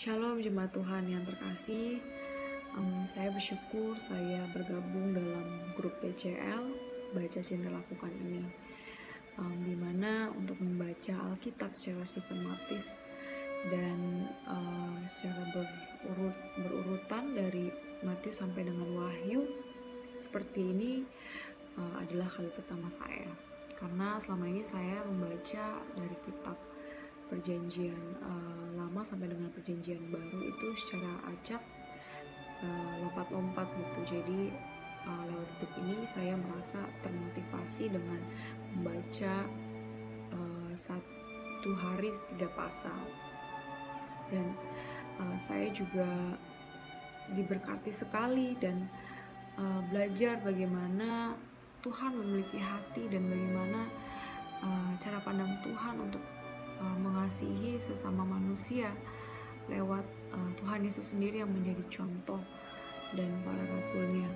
Shalom jemaat Tuhan yang terkasih. Saya bersyukur saya bergabung dalam grup BCL Baca Cinta Lakukan ini, di mana untuk membaca Alkitab secara sistematis dan secara berurutan dari Matius sampai dengan Wahyu seperti ini adalah kali pertama saya, karena selama ini saya membaca dari kitab Perjanjian Lama sampai dengan Perjanjian Baru itu secara acak, lompat-lompat gitu. Jadi lewat YouTube ini saya merasa termotivasi dengan membaca satu hari 3 pasal, dan saya juga diberkati sekali dan belajar bagaimana Tuhan memiliki hati dan bagaimana cara pandang Tuhan untuk mengasihi sesama manusia lewat Tuhan Yesus sendiri yang menjadi contoh dan para rasulnya,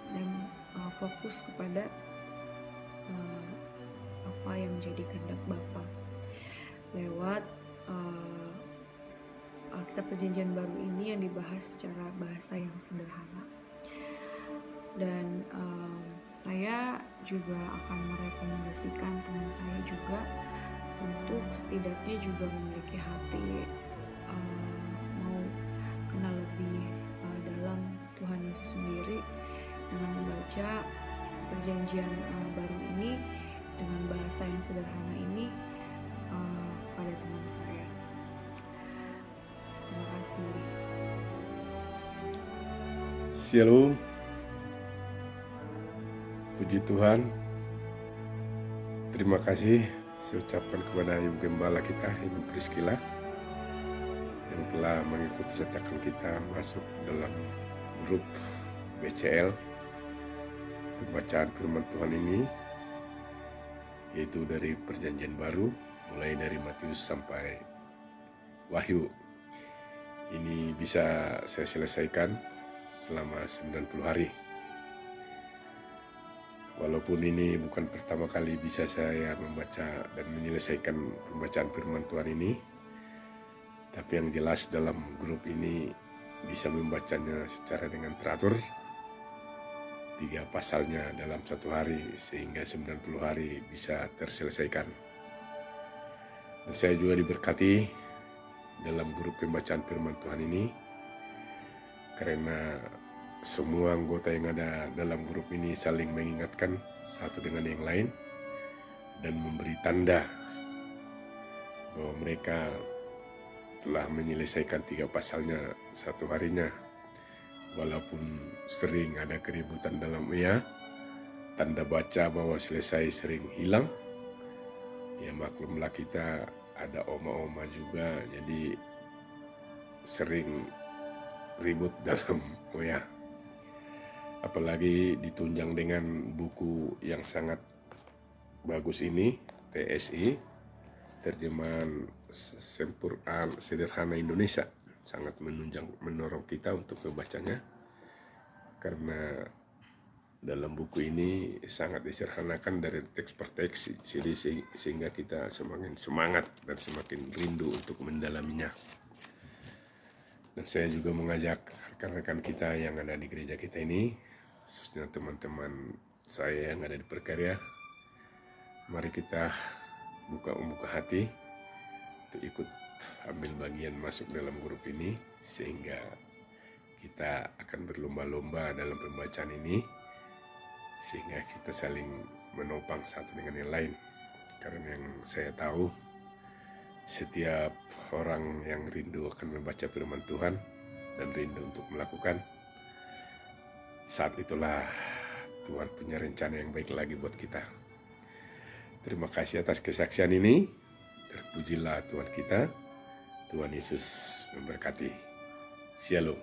dan fokus kepada apa yang menjadi kehendak Bapa lewat Alkitab Perjanjian Baru ini yang dibahas secara bahasa yang sederhana. Dan saya juga akan merekomendasikan teman saya juga untuk setidaknya juga memiliki hati mau kenal lebih dalam Tuhan Yesus sendiri dengan membaca Perjanjian Baru ini dengan bahasa yang sederhana ini pada teman saya. Terima kasih. Shalom. Puji Tuhan. Terima kasih saya ucapkan kepada Ibu Gembala kita, Ibu Priscilla, yang telah mengikuti sertakan kita masuk dalam grup BCL pembacaan firman Tuhan ini, yaitu dari Perjanjian Baru mulai dari Matius sampai Wahyu. Ini bisa saya selesaikan selama 90 hari. Walaupun ini bukan pertama kali bisa saya membaca dan menyelesaikan pembacaan firman Tuhan ini, tapi yang jelas dalam grup ini bisa membacanya secara dengan teratur, 3 pasalnya dalam 1 hari, sehingga 90 hari bisa terselesaikan. Dan saya juga diberkati dalam grup pembacaan firman Tuhan ini, karena semua anggota yang ada dalam grup ini saling mengingatkan satu dengan yang lain dan memberi tanda bahwa mereka telah menyelesaikan 3 pasalnya 1 harinya. Walaupun sering ada keributan dalam tanda baca bahwa selesai sering hilang. Ya maklumlah, kita ada oma-oma juga, jadi sering ribut dalam apalagi ditunjang dengan buku yang sangat bagus ini, TSI, terjemahan sederhana Indonesia, sangat mendorong kita untuk membacanya, karena dalam buku ini sangat disederhanakan dari teks per teks, sehingga kita semakin semangat dan semakin rindu untuk mendalaminya. Dan saya juga mengajak rekan-rekan kita yang ada di gereja kita ini, khususnya teman-teman saya yang ada di Perkarya, mari kita buka hati untuk ikut ambil bagian masuk dalam grup ini, sehingga kita akan berlomba-lomba dalam pembacaan ini, sehingga kita saling menopang satu dengan yang lain. Karena yang saya tahu, setiap orang yang rindu akan membaca firman Tuhan dan rindu untuk melakukan, saat itulah Tuhan punya rencana yang baik lagi buat kita. Terima kasih atas kesaksian ini. Terpujilah Tuhan kita. Tuhan Yesus memberkati. Shalom.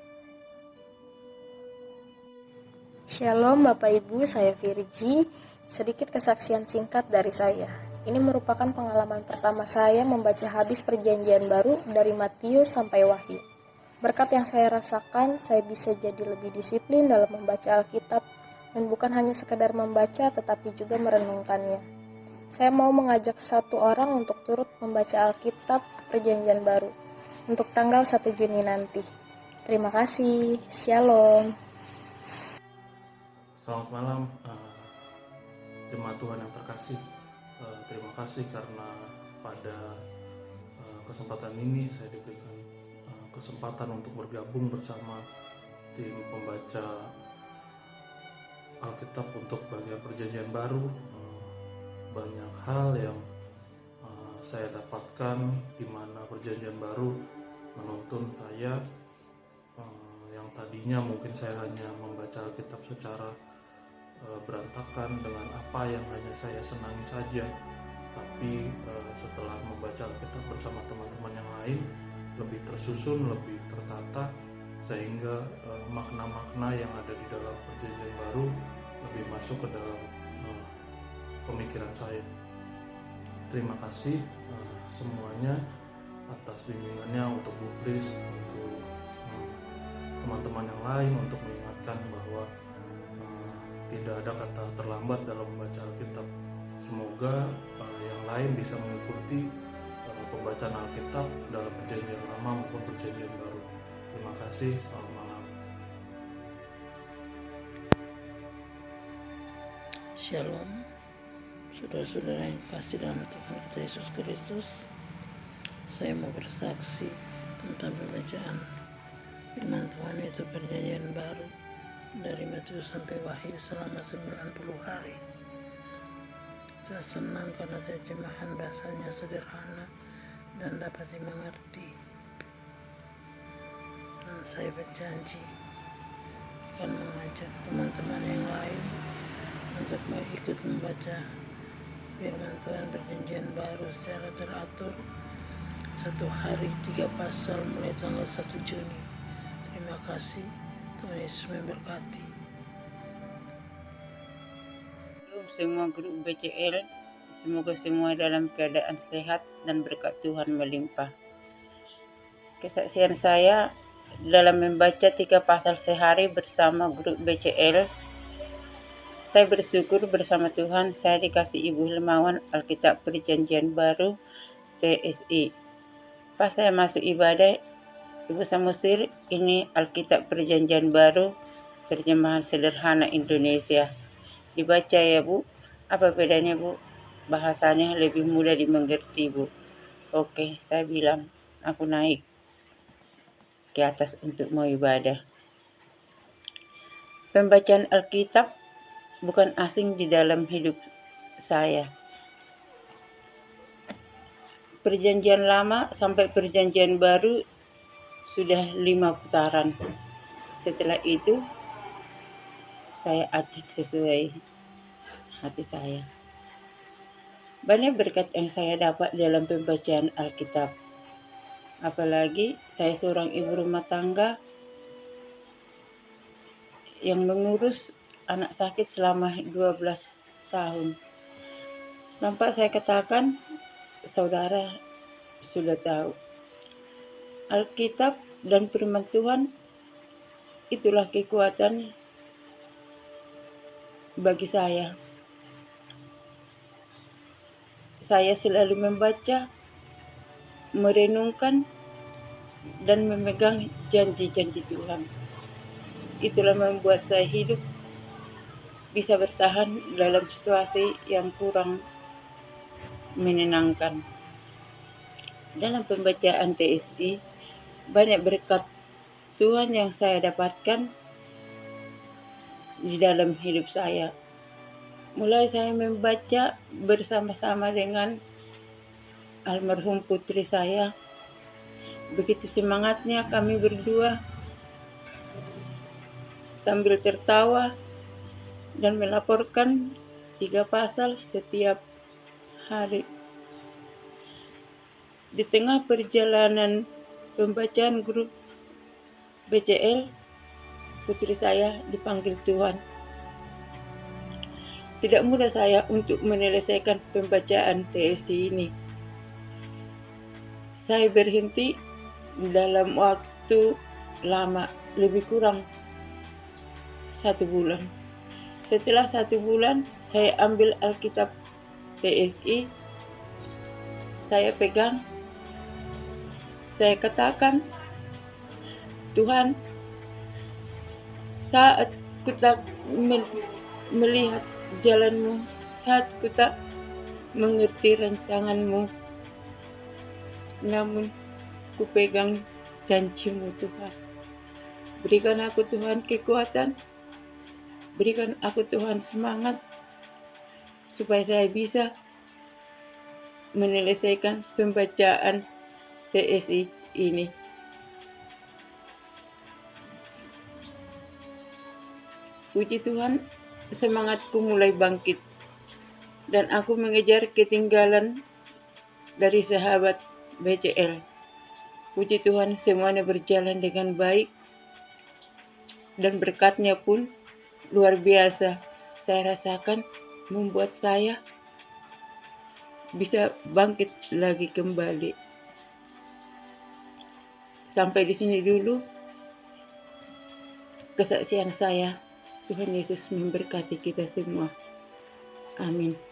Shalom Bapak Ibu, saya Virgi. Sedikit kesaksian singkat dari saya. Ini merupakan pengalaman pertama saya membaca habis Perjanjian Baru dari Matius sampai Wahyu. Berkat yang saya rasakan, saya bisa jadi lebih disiplin dalam membaca Alkitab, dan bukan hanya sekedar membaca tetapi juga merenungkannya. Saya mau mengajak satu orang untuk turut membaca Alkitab Perjanjian Baru. untuk tanggal 1 Juni nanti. Terima kasih. Shalom. Selamat malam, jemaat Tuhan yang terkasih. Terima kasih karena pada kesempatan ini saya diberikan kesempatan untuk bergabung bersama tim pembaca Alkitab untuk bagian Perjanjian Baru. Banyak hal yang saya dapatkan di mana Perjanjian Baru menuntun saya yang tadinya mungkin saya hanya membaca Alkitab secara berantakan dengan apa yang hanya saya senangi saja, tapi setelah membaca Alkitab bersama teman-teman yang lain lebih tersusun, lebih tertata, sehingga makna-makna yang ada di dalam Perjanjian Baru lebih masuk ke dalam pemikiran saya. Terima kasih semuanya atas bimbingannya, untuk Bu Pris, untuk teman-teman yang lain, untuk mengingatkan bahwa tidak ada kata terlambat dalam membaca Alkitab. Semoga yang lain bisa mengikuti pembacaan Alkitab dalam Perjanjian Lama maupun Perjanjian Baru. Terima kasih, selamat malam. Shalom, saudara-saudara yang kasih dalam Tuhan kita Yesus Kristus. Saya mau bersaksi tentang pembacaan firman Tuhan, itu Perjanjian Baru dari Matius sampai Wahyu selama 90 hari. Saya senang karena saya terjemahan bahasanya sederhana dan dapat dimengerti. Dan saya berjanji akan mengajak teman-teman yang lain untuk mau ikut membaca firman Tuhan Perjanjian Baru secara teratur, 1 hari 3 pasal mulai tanggal 1 Juni. Terima kasih, Tuhan Yesus memberkati. Shalom semua grup BCL, semoga semua dalam keadaan sehat dan berkat Tuhan melimpah. Kesaksian saya dalam membaca 3 pasal sehari bersama grup BCL, saya bersyukur bersama Tuhan saya dikasih Ibu Hilmawan Alkitab Perjanjian Baru TSI. Pas saya masuk ibadah, Ibu Samusir, ini Alkitab Perjanjian Baru terjemahan sederhana Indonesia. Dibaca ya Bu, apa bedanya Bu? Bahasanya lebih mudah dimengerti Bu. Oke, saya bilang aku naik ke atas untuk mau ibadah. Pembacaan Alkitab bukan asing di dalam hidup saya. Perjanjian Lama sampai Perjanjian Baru sudah 5 putaran. Setelah itu saya acak sesuai hati saya. Banyak berkat yang saya dapat dalam pembacaan Alkitab. Apalagi saya seorang ibu rumah tangga yang mengurus anak sakit selama 12 tahun. Tanpa saya katakan, saudara sudah tahu. Alkitab dan firman Tuhan itulah kekuatan bagi saya. Saya selalu membaca, merenungkan, dan memegang janji-janji Tuhan. Itulah membuat saya hidup bisa bertahan dalam situasi yang kurang menyenangkan. Dalam pembacaan TSI, banyak berkat Tuhan yang saya dapatkan di dalam hidup saya. Mulai saya membaca bersama-sama dengan almarhum putri saya. Begitu semangatnya kami berdua sambil tertawa dan melaporkan 3 pasal setiap hari. Di tengah perjalanan pembacaan grup BCL, putri saya dipanggil Tuhan. Tidak mudah saya untuk menyelesaikan pembacaan TSI ini. Saya berhenti dalam waktu lama, lebih kurang 1 bulan. Setelah 1 bulan, saya ambil Alkitab TSI, saya pegang, saya katakan, Tuhan, saat ku tak melihat jalan-Mu, saat ku tak mengerti rancangan-Mu, namun ku pegang janji-Mu Tuhan. Berikan aku Tuhan kekuatan, berikan aku Tuhan semangat, supaya saya bisa menyelesaikan pembacaan TSI ini. Puji Tuhan, semangatku mulai bangkit, dan aku mengejar ketinggalan dari sahabat BCL. Puji Tuhan, semuanya berjalan dengan baik, dan berkat-Nya pun luar biasa. Saya rasakan membuat saya bisa bangkit lagi kembali. Sampai di sini dulu kesaksian saya. Tuhan Yesus memberkati kita semua. Amin.